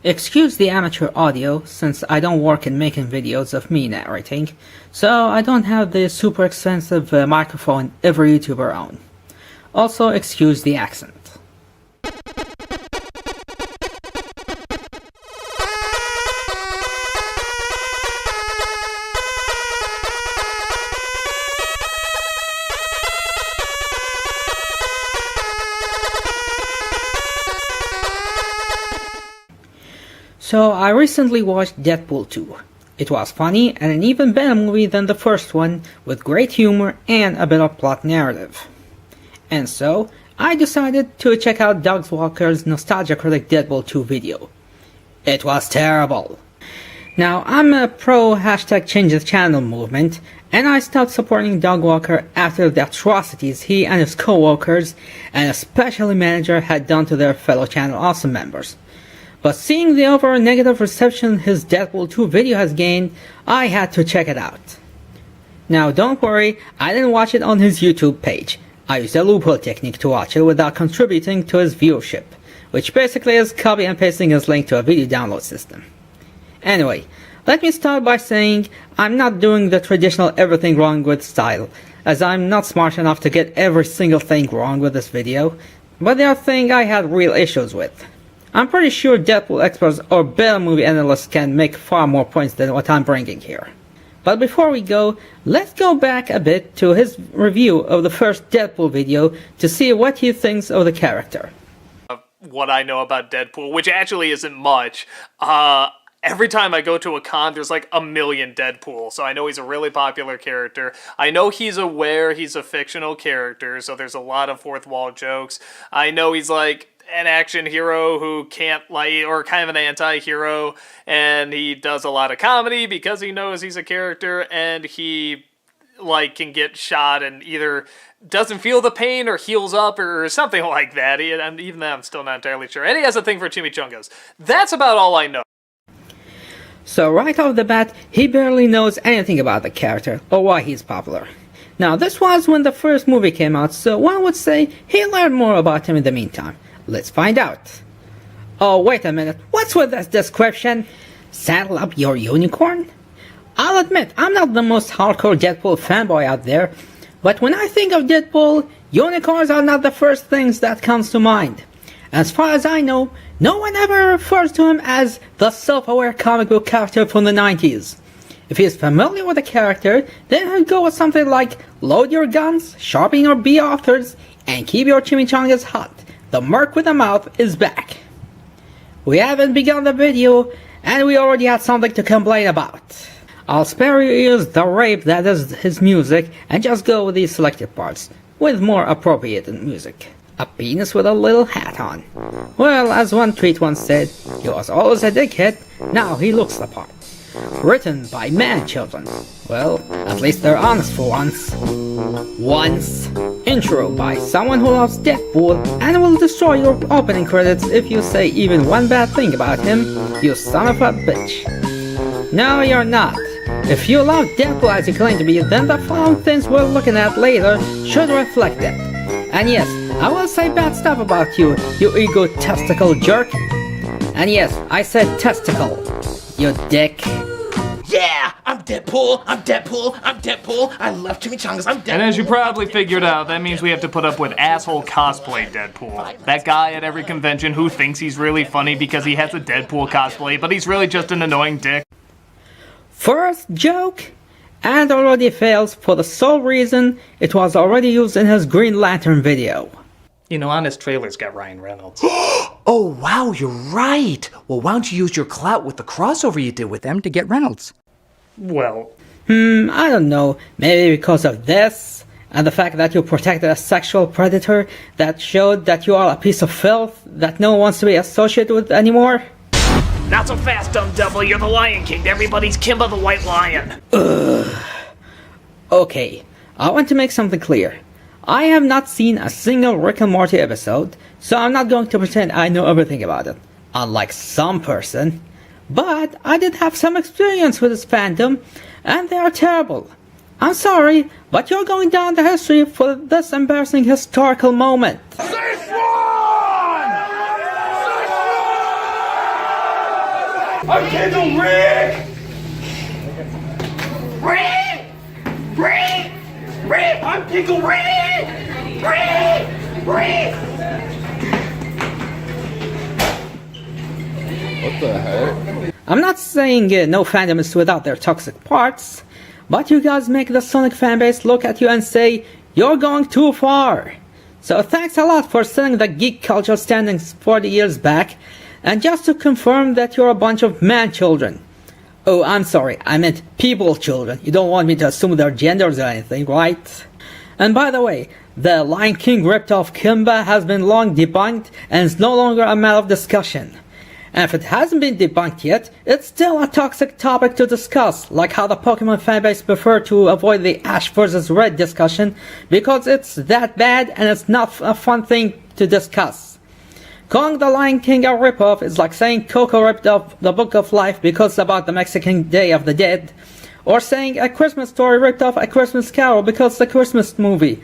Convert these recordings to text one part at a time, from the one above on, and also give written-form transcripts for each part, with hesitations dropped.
Excuse the amateur audio, since I don't work in making videos of me narrating, so I don't have the super expensive microphone every YouTuber owns. Also, excuse the accent. So I recently watched Deadpool 2. It was funny and an even better movie than the first one, with great humor and a bit of plot narrative. And so, I decided to check out Doug Walker's Nostalgia Critic Deadpool 2 video. It was terrible. Now, I'm a pro #ChangeTheChannel movement, and I stopped supporting Doug Walker after the atrocities he and his co-workers, and especially manager, had done to their fellow Channel Awesome members. But seeing the overall negative reception his Deadpool 2 video has gained, I had to check it out. Now don't worry, I didn't watch it on his YouTube page. I used a loophole technique to watch it without contributing to his viewership, which basically is copy and pasting his link to a video download system. Anyway, let me start by saying I'm not doing the traditional everything wrong with style, as I'm not smart enough to get every single thing wrong with this video, but there are things I had real issues with. I'm pretty sure Deadpool experts or better movie analysts can make far more points than what I'm bringing here. But before we go, let's go back a bit to his review of the first Deadpool video to see what he thinks of the character. What I know about Deadpool, which actually isn't much. Every time I go to a con, there's like a million Deadpool, so I know he's a really popular character. I know he's aware he's a fictional character, so there's a lot of fourth wall jokes. I know he's like an action hero who can't lie, or kind of an anti-hero, and he does a lot of comedy because he knows he's a character, and he like can get shot and either doesn't feel the pain or heals up or something like that. And even that I'm still not entirely sure. And he has a thing for chimichangas. That's about all I know. So right off the bat, he barely knows anything about the character or why he's popular. Now this was when the first movie came out, so one would say he learned more about him in the meantime. Let's find out. Oh, wait a minute. What's with this description? Saddle up your unicorn? I'll admit, I'm not the most hardcore Deadpool fanboy out there, but when I think of Deadpool, unicorns are not the first things that comes to mind. As far as I know, no one ever refers to him as the self-aware comic book character from the 90s. If he is familiar with the character, then he'd go with something like load your guns, sharpen your bee authors, and keep your chimichangas hot. The merc with a mouth is back. We haven't begun the video, and we already had something to complain about. I'll spare your ears the rape that is his music, and just go with these selected parts, with more appropriate music. A penis with a little hat on. Well, as one tweet once said, he was always a dickhead, now he looks the part. Written by man-children. Well, at least they're honest for once. Intro by someone who loves Deadpool and will destroy your opening credits if you say even one bad thing about him, you son of a bitch. No, you're not. If you love Deadpool as you claim to be, then the following things we're looking at later should reflect that. And yes, I will say bad stuff about you, you egotistical jerk. And yes, I said testicle, you dick. Yeah, I'm Deadpool, I'm Deadpool, I'm Deadpool, I love chimichangas, I'm Deadpool. And as you probably figured out, that means we have to put up with asshole cosplay Deadpool. That guy at every convention who thinks he's really funny because he has a Deadpool cosplay, but he's really just an annoying dick. First joke, and already fails for the sole reason it was already used in his Green Lantern video. You know, honest trailers got Ryan Reynolds. Oh wow, you're right. Well, why don't you use your clout with the crossover you did with them to get Reynolds? Well, I don't know, maybe because of this, and the fact that you protected a sexual predator that showed that you are a piece of filth that no one wants to be associated with anymore? not so fast, dumb devil, you're the Lion King, everybody's Kimba the White Lion. Okay, I want to make something clear. I have not seen a single Rick and Morty episode, so I'm not going to pretend I know everything about it, unlike some person. But I did have some experience with this fandom, and they are terrible. I'm sorry, but you're going down the history for this embarrassing historical moment. I'm Kendall Rick! Rick! I'm Pickle Rick! Rick! What the heck? I'm not saying no fandom is without their toxic parts, but you guys make the Sonic fanbase look at you and say, you're going too far. So thanks a lot for setting the geek culture standings 40 years back, and just to confirm that you're a bunch of man-children. Oh, I'm sorry, I meant people-children. You don't want me to assume their genders or anything, right? And by the way, the Lion King ripped-off Kimba has been long debunked and is no longer a matter of discussion. And if it hasn't been debunked yet, it's still a toxic topic to discuss, like how the Pokemon fanbase prefer to avoid the Ash vs. Red discussion because it's that bad and it's not a fun thing to discuss. Calling the Lion King a ripoff is like saying Coco ripped off the Book of Life because it's about the Mexican Day of the Dead, or saying A Christmas Story ripped off A Christmas Carol because it's a Christmas movie.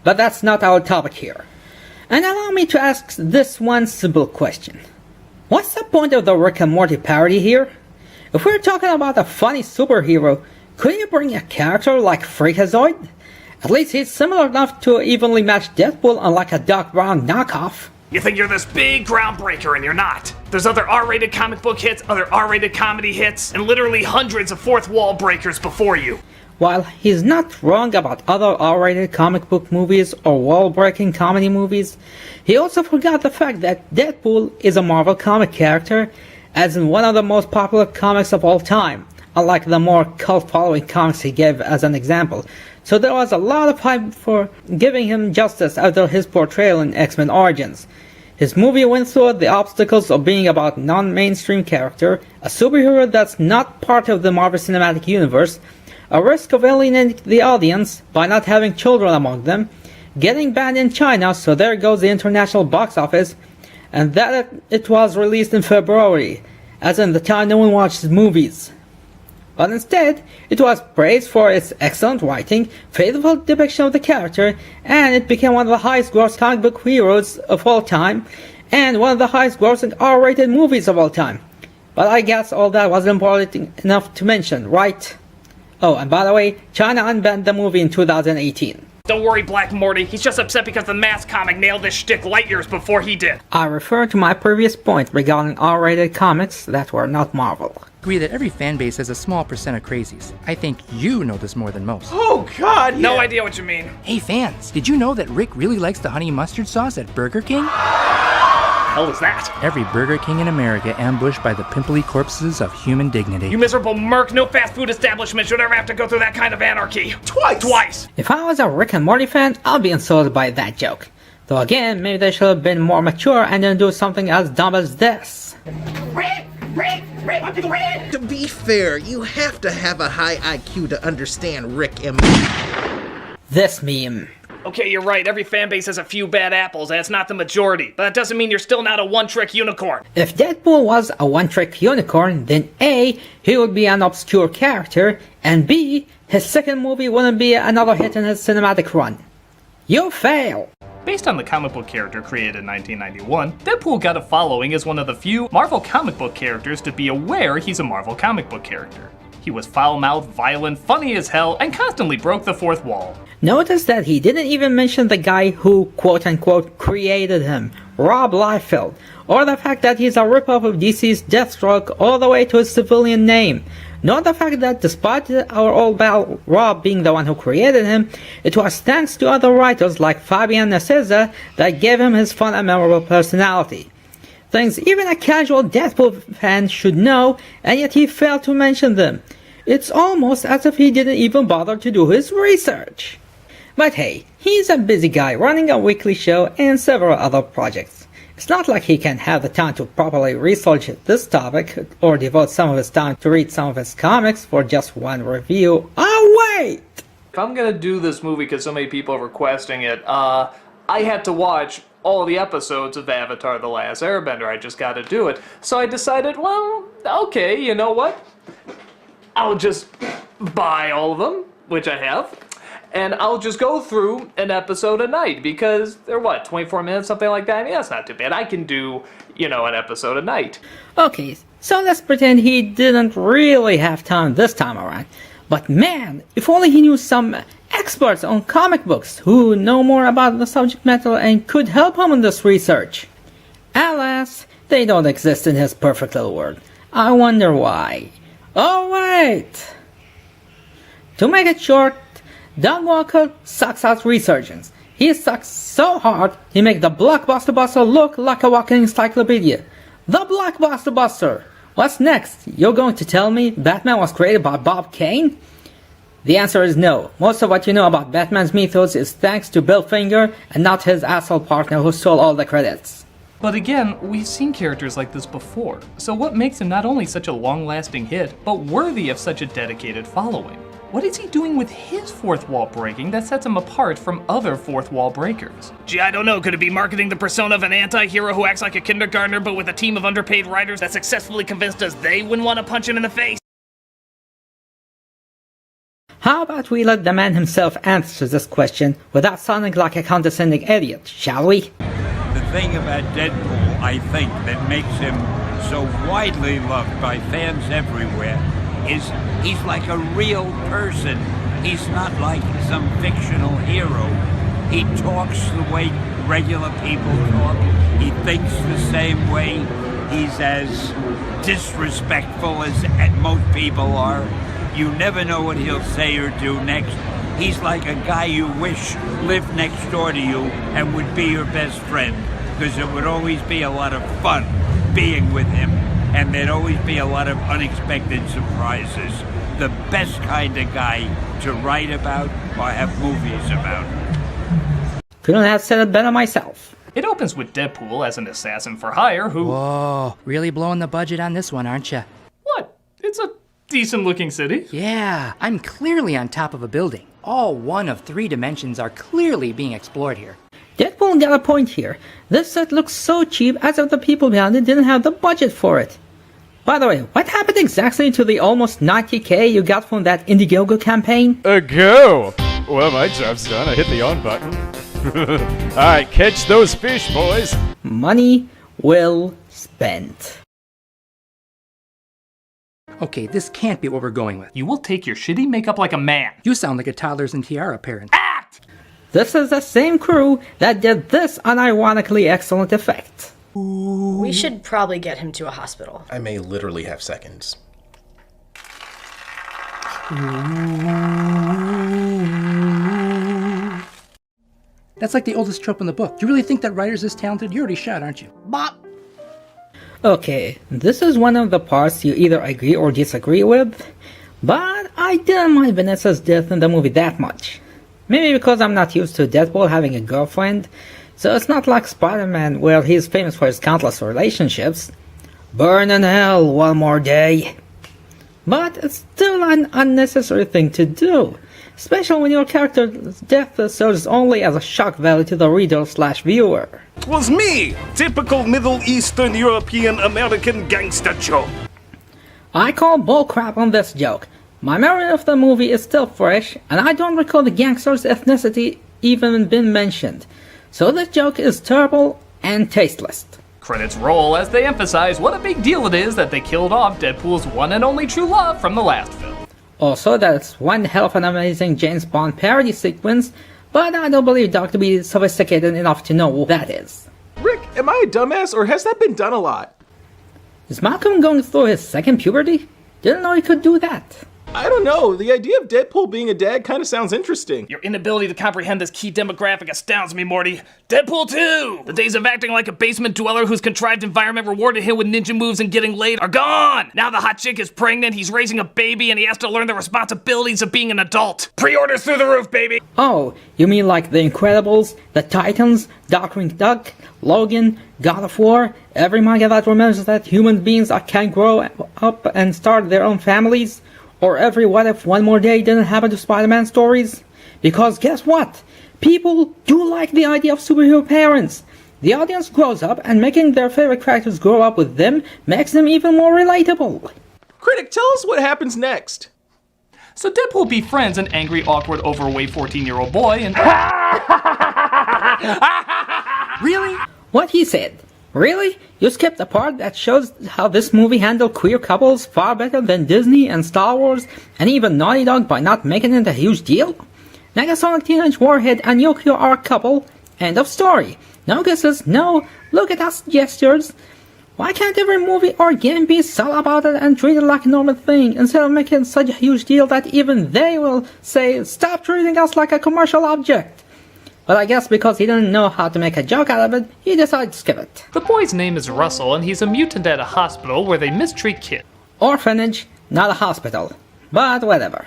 But that's not our topic here. And allow me to ask this one simple question. What's the point of the Rick and Morty parody here? If we're talking about a funny superhero, could you bring a character like Freakazoid? At least he's similar enough to evenly match Deadpool, unlike a Doc Brown knockoff. You think you're this big groundbreaker and you're not. There's other R-rated comic book hits, other R-rated comedy hits, and literally hundreds of fourth wall breakers before you. While he's not wrong about other R-rated comic book movies or wall-breaking comedy movies, he also forgot the fact that Deadpool is a Marvel comic character, as in one of the most popular comics of all time, unlike the more cult-following comics he gave as an example. So there was a lot of hype for giving him justice after his portrayal in X-Men Origins. His movie went through the obstacles of being about a non-mainstream character, a superhero that's not part of the Marvel Cinematic Universe, a risk of alienating the audience by not having children among them, getting banned in China, so there goes the international box office, and that it was released in February, as in the time no one watches movies. But instead, it was praised for its excellent writing, faithful depiction of the character, and it became one of the highest grossing comic book heroes of all time, and one of the highest grossing R-rated movies of all time. But I guess all that wasn't important enough to mention, right? Oh, and by the way, China unbanned the movie in 2018. Don't worry, Black Morty. He's just upset because the Mask comic nailed this shtick light years before he did. I refer to my previous point regarding R-rated comics that were not Marvel. Agree that every fan base has a small percent of crazies. I think you know this more than most. Oh God, yeah. No idea what you mean. Hey fans, did you know that Rick really likes the honey mustard sauce at Burger King? Hell is that? Every Burger King in America ambushed by the pimply corpses of human dignity. You miserable merc, no fast food establishment should ever have to go through that kind of anarchy. Twice! If I was a Rick and Morty fan, I'll be insulted by that joke. Though again, maybe they should have been more mature and didn't do something as dumb as this. To be fair, you have to have a high IQ to understand Rick and This meme. Okay, you're right, every fanbase has a few bad apples, and it's not the majority. But that doesn't mean you're still not a one-trick unicorn. If Deadpool was a one-trick unicorn, then A, he would be an obscure character, and B, his second movie wouldn't be another hit in his cinematic run. You fail! Based on the comic book character created in 1991, Deadpool got a following as one of the few Marvel comic book characters to be aware he's a Marvel comic book character. He was foul-mouthed, violent, funny as hell, and constantly broke the fourth wall. Notice that he didn't even mention the guy who, quote-unquote, created him, Rob Liefeld, or the fact that he's a ripoff of DC's Deathstroke all the way to his civilian name, nor the fact that despite our old pal Rob being the one who created him, it was thanks to other writers like Fabian Nicieza that gave him his fun and memorable personality. Things even a casual Deadpool fan should know, and yet he failed to mention them. It's almost as if he didn't even bother to do his research. But hey, he's a busy guy running a weekly show and several other projects. It's not like he can have the time to properly research this topic or devote some of his time to read some of his comics for just one review. Oh wait! If I'm gonna do this movie because so many people are requesting it, I had to watch all the episodes of Avatar: The Last Airbender. I just gotta do it. So I decided, well, okay, you know what? I'll just buy all of them, which I have, and I'll just go through an episode a night, because they're what, 24 minutes, something like that? I mean, that's not too bad. I can do, an episode a night. Okay, so let's pretend he didn't really have time this time around. But man, if only he knew some experts on comic books who know more about the subject matter and could help him in this research. Alas, they don't exist in his perfect little world. I wonder why. Oh wait! To make it short, Don Walker sucks at resurgence. He sucks so hard, he makes the Blockbuster Buster look like a walking encyclopedia. The Blockbuster Buster! What's next? You're going to tell me Batman was created by Bob Kane? The answer is no. Most of what you know about Batman's mythos is thanks to Bill Finger and not his asshole partner who stole all the credits. But again, we've seen characters like this before, so what makes him not only such a long-lasting hit, but worthy of such a dedicated following? What is he doing with his fourth wall breaking that sets him apart from other fourth wall breakers? Gee, I don't know. Could it be marketing the persona of an anti-hero who acts like a kindergartner but with a team of underpaid writers that successfully convinced us they wouldn't want to punch him in the face? How about we let the man himself answer this question without sounding like a condescending idiot, shall we? The thing about Deadpool, I think, that makes him so widely loved by fans everywhere is he's like a real person. He's not like some fictional hero. He talks the way regular people talk. He thinks the same way. He's as disrespectful as most people are. You never know what he'll say or do next. He's like a guy you wish lived next door to you and would be your best friend, because it would always be a lot of fun being with him, and there'd always be a lot of unexpected surprises. The best kind of guy to write about or have movies about. Couldn't have said it better myself. It opens with Deadpool as an assassin for hire who... Whoa, really blowing the budget on this one, aren't you? What? It's a decent-looking city. Yeah, I'm clearly on top of a building. All one of three dimensions are clearly being explored here. Deadpool got a point here. This set looks so cheap as if the people behind it didn't have the budget for it. By the way, what happened exactly to the almost 90k you got from that Indiegogo campaign? A go! Well, my job's done. I hit the on button. Alright, catch those fish, boys! Money well spent. Okay, this can't be what we're going with. You will take your shitty makeup like a man. You sound like a toddlers and tiara parent. Act! This is the same crew that did this unironically excellent effect. We should probably get him to a hospital. I may literally have seconds. That's like the oldest trope in the book. You really think that writer's this talented? You're already shot, aren't you? Bop! Okay, this is one of the parts you either agree or disagree with, but I didn't mind Vanessa's death in the movie that much. Maybe because I'm not used to Deadpool having a girlfriend, so it's not like Spider-Man where he's famous for his countless relationships. Burn in hell one more day. But it's still an unnecessary thing to do, especially when your character's death serves only as a shock value to the reader/viewer. Was me, typical Middle Eastern European American gangster joke. I call bullcrap on this joke. My memory of the movie is still fresh, and I don't recall the gangster's ethnicity even been mentioned. So this joke is terrible and tasteless. Credits roll as they emphasize what a big deal it is that they killed off Deadpool's one and only true love from the last film. Also, that's one hell of an amazing James Bond parody sequence, but I don't believe Dr. B is sophisticated enough to know what that is. Rick, am I a dumbass, or has that been done a lot? Is Malcolm going through his second puberty? Didn't know he could do that. I don't know. The idea of Deadpool being a dad kind of sounds interesting. Your inability to comprehend this key demographic astounds me, Morty. Deadpool 2! The days of acting like a basement dweller whose contrived environment rewarded him with ninja moves and getting laid are gone! Now the hot chick is pregnant, he's raising a baby, and he has to learn the responsibilities of being an adult. Pre-orders through the roof, baby! Oh, you mean like The Incredibles, The Titans, Darkwing Duck, Logan, God of War, every manga that remembers that human beings can grow up and start their own families? Or every What If One More Day didn't happen to Spider-Man stories? Because guess what? People do like the idea of superhero parents. The audience grows up, and making their favorite characters grow up with them makes them even more relatable. Critic, tell us what happens next. So Deadpool befriends an angry, awkward, overweight 14-year-old boy and... Really? What he said. Really? You skipped the part that shows how this movie handled queer couples far better than Disney and Star Wars and even Naughty Dog by not making it a huge deal? Negasonic Teenage Warhead and Yukio are a couple. End of story. No kisses, no look at us gestures. Why can't every movie or game be so about it and treat it like a normal thing instead of making such a huge deal that even they will say, stop treating us like a commercial object? But I guess because he didn't know how to make a joke out of it, he decided to skip it. The boy's name is Russell, and he's a mutant at a hospital where they mistreat kids. Orphanage, not a hospital. But whatever.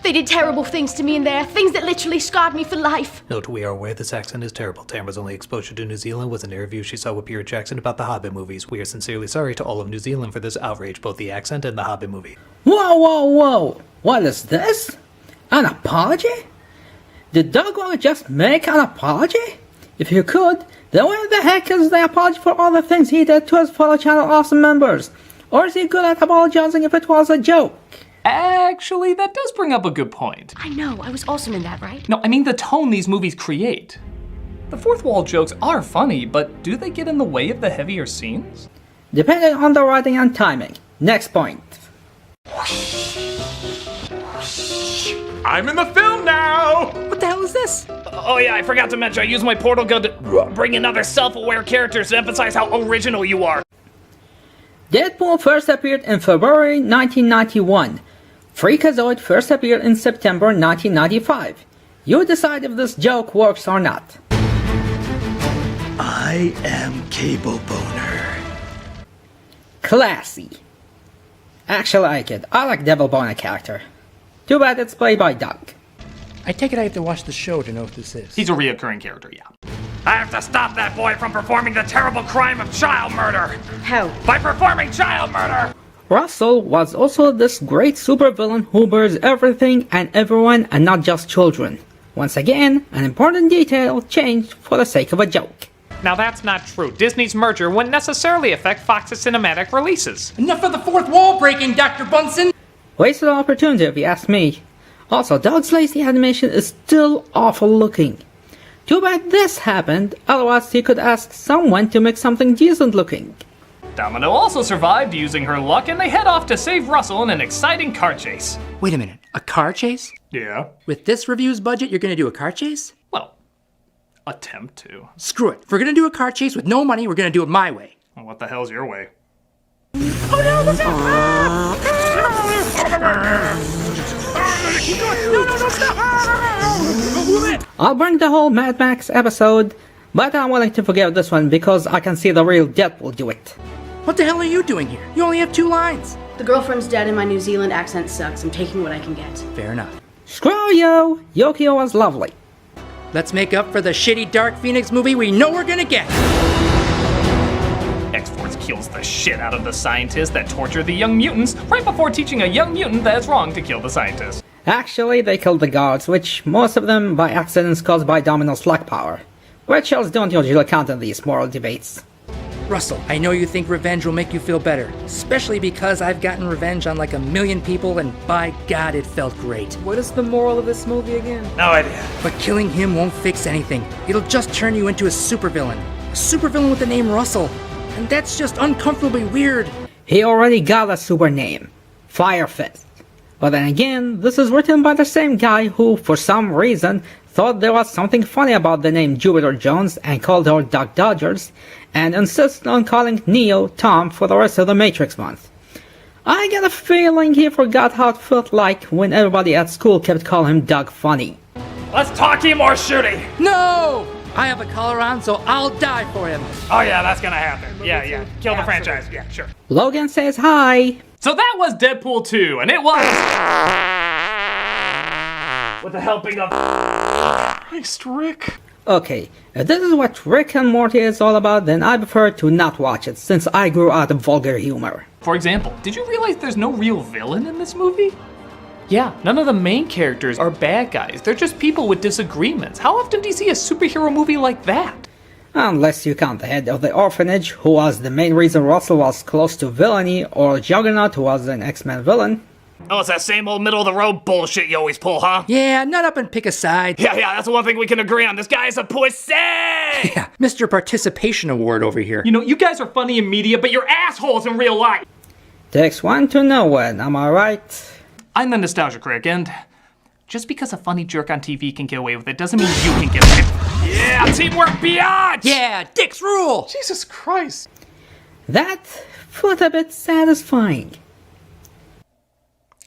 They did terrible things to me in there, things that literally scarred me for life. Note, we are aware this accent is terrible. Tamara's only exposure to New Zealand was an interview she saw with Peter Jackson about the Hobbit movies. We are sincerely sorry to all of New Zealand for this outrage, both the accent and the Hobbit movie. Whoa, whoa, whoa! What is this? An apology? Did Doug just make an apology? If you could, then where the heck is the apology for all the things he did to his fellow Channel Awesome members? Or is he good at apologizing if it was a joke? Actually, that does bring up a good point. I know, I was awesome in that, right? No, I mean the tone these movies create. The fourth wall jokes are funny, but do they get in the way of the heavier scenes? Depending on the writing and timing. Next point. I'm in the film now! What the hell is this? Oh yeah, I forgot to mention I used my portal gun to bring in other self-aware characters to emphasize how original you are. Deadpool first appeared in February 1991. Freakazoid first appeared in September 1995. You decide if this joke works or not. I am Cable Boner. Classy. Actually, I kid. I like Devil Boner character. Too bad it's played by Doug. I take it I have to watch the show to know what this is. He's a reoccurring character, yeah. I have to stop that boy from performing the terrible crime of child murder! How? By performing child murder! Russell was also this great supervillain who burns everything and everyone and not just children. Once again, an important detail changed for the sake of a joke. Now that's not true. Disney's merger wouldn't necessarily affect Fox's cinematic releases. Enough of the fourth wall breaking, Dr. Bunsen! Wasted opportunity if you ask me. Also, Doug's lazy animation is still awful looking. Too bad this happened, otherwise he could ask someone to make something decent looking. Domino also survived using her luck, and they head off to save Russell in an exciting car chase. Wait a minute, a car chase? Yeah. With this review's budget, you're gonna do a car chase? Well, attempt to. Screw it. If we're gonna do a car chase with no money, we're gonna do it my way. Well, what the hell's your way? Oh no, look out! No, stop! I'll bring the whole Mad Max episode, but I'm willing to forgive this one because I can see the real Deadpool do it. What the hell are you doing here? You only have 2 lines. The girlfriend's dead and my New Zealand accent sucks. I'm taking what I can get. Fair enough. Screw you! Yukio was lovely. Let's make up for the shitty Dark Phoenix movie we know we're gonna get. X-Force kills the shit out of the scientists that torture the young mutants right before teaching a young mutant that it's wrong to kill the scientists. Actually, they killed the guards, which most of them by accidents caused by Domino's luck power. Rituals don't usually count in these moral debates. Russell, I know you think revenge will make you feel better, especially because I've gotten revenge on like 1 million people and by God it felt great. What is the moral of this movie again? No idea. But killing him won't fix anything. It'll just turn you into a supervillain. A supervillain with the name Russell. And that's just uncomfortably weird. He already got a super name. Fire Fist. But then again, this is written by the same guy who, for some reason, thought there was something funny about the name Jupiter Jones and called her Duck Dodgers, and insisted on calling Neo Tom for the rest of the Matrix month. I get a feeling he forgot how it felt like when everybody at school kept calling him Doug Funny. Let's talkie more shooting! No! I have a collar on, so I'll die for him. Oh yeah, that's gonna happen. Yeah. Kill the franchise. Yeah, sure. Logan says hi. So that was Deadpool 2, and it was... with the helping of... Christ, Rick. Okay, if this is what Rick and Morty is all about, then I prefer to not watch it, since I grew out of vulgar humor. For example, did you realize there's no real villain in this movie? Yeah, none of the main characters are bad guys. They're just people with disagreements. How often do you see a superhero movie like that? Unless you count the head of the orphanage, who was the main reason Russell was close to villainy, or Juggernaut, who was an X-Men villain. Oh, it's that same old middle-of-the-road bullshit you always pull, huh? Yeah, nut up and pick a side. Yeah, that's the one thing we can agree on. This guy is a pussy! Yeah, Mr. Participation Award over here. You know, you guys are funny in media, but you're assholes in real life! Takes one to know one, am I right? I'm the Nostalgia Critic, and just because a funny jerk on TV can get away with it doesn't mean you can get away with it. Yeah, teamwork beyond! Yeah, dicks rule! Jesus Christ. That felt a bit satisfying.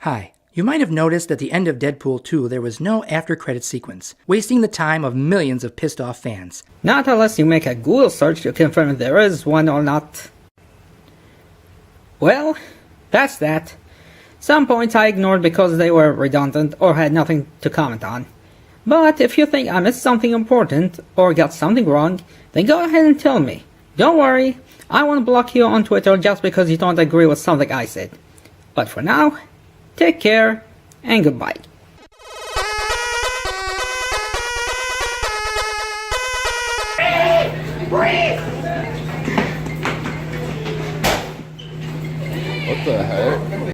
Hi. You might have noticed at the end of Deadpool 2 there was no after-credit sequence, wasting the time of millions of pissed-off fans. Not unless you make a Google search to confirm if there is one or not. Well, that's that. Some points I ignored because they were redundant or had nothing to comment on. But if you think I missed something important or got something wrong, then go ahead and tell me. Don't worry, I won't block you on Twitter just because you don't agree with something I said. But for now, take care and goodbye. What the heck?